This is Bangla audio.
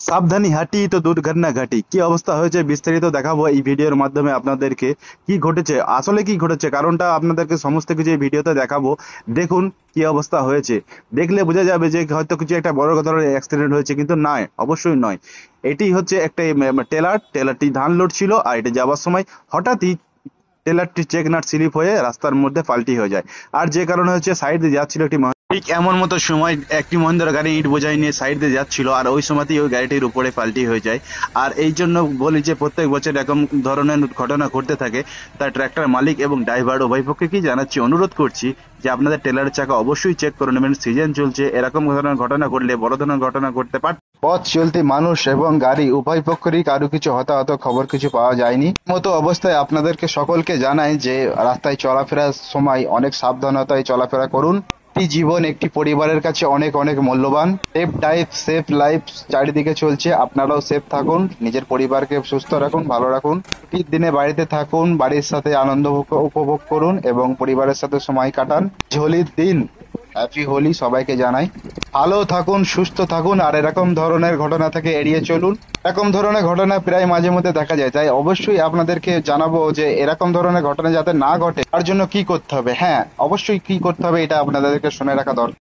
সাবধানী হাঁটি তো দুর্ঘটনা ঘাটি। কি অবস্থা হয়েছে বিস্তারিত দেখাবো এই ভিডিওর মাধ্যমে আপনাদেরকে। কি ঘটেছে, আসলে কি ঘটেছে, কারণটা আপনাদেরকে সমস্ত কিছু এই ভিডিওতে দেখাবো। দেখুন কি অবস্থা হয়েছে। দেখলে বোঝা যাবে যে হয়তো কিছু একটা বড় ধরনের অ্যাক্সিডেন্ট হয়েছে, কিন্তু নয়, অবশ্যই নয়। এটি হচ্ছে একটা টেলারটি ধান লোড ছিল, আর এটি যাওয়ার সময় হঠাৎই টেলারটি চেক নাট স্লিপ হয়ে রাস্তার মধ্যে পাল্টি হয়ে যায়। আর যে কারণে হচ্ছে সাইড দিয়ে যাচ্ছিল একটি ঠিক এমন মতো সময় একটি মহিন্দ্রা গাড়ি ইট বোঝাই নিয়ে সাইড দিয়ে যাচ্ছিল, আর ওই সময়তেই ওই গাড়িটির উপরে পাল্টি হয়ে যায়। আর এই জন্য বলি যে প্রত্যেক বছর এরকম ধরনের ঘটনা ঘটতে থাকে। তাই ট্র্যাক্টর মালিক এবং ড্রাইভার উভয় পক্ষকেই জানাচ্ছি, অনুরোধ করছি যে আপনাদের টেলারের চাকা অবশ্যই চেক করে নেবেন। সিজন চলছে, এরকম ধরনের ঘটনা ঘটলে বড় ধরনের ঘটনা ঘটতে পারে। পথ চলতি মানুষ এবং গাড়ি উভয় পক্ষেরই কারো কিছু হতাহত খবর কিছু পাওয়া যায়নি। মতো অবস্থায় আপনাদেরকে সকলকে জানাই যে রাস্তায় চলাফেরার সময় অনেক সাবধানতায় চলাফেরা করুন। একটি জীবন একটি পরিবারের কাছে অনেক অনেক মূল্যবান। সেফ ড্রাইভ সেফ লাইফ চারিদিকে চলছে, আপনারাও সেফ থাকুন, নিজের পরিবারকে সুস্থ রাখুন, ভালো রাখুন। ছুটির দিনে বাড়িতে থাকুন, বাড়ির সাথে আনন্দ উপভোগ করুন এবং পরিবারের সাথে সময় কাটান। হোলির দিন হ্যাপি হোলি সবাইকে জানাই। ভালো থাকুন, সুস্থ থাকুন, আর এরকম ধরনের ঘটনা থেকে এড়িয়ে চলুন। এরকম ধরনের ঘটনা প্রায় মাঝে মধ্যে দেখা যায়, তাই অবশ্যই আপনাদেরকে জানাবো যে এরকম ধরনের ঘটনা যাতে না ঘটে তার জন্য কি করতে হবে। হ্যাঁ, অবশ্যই কি করতে হবে এটা আপনাদেরকে শুনে রাখা দরকার।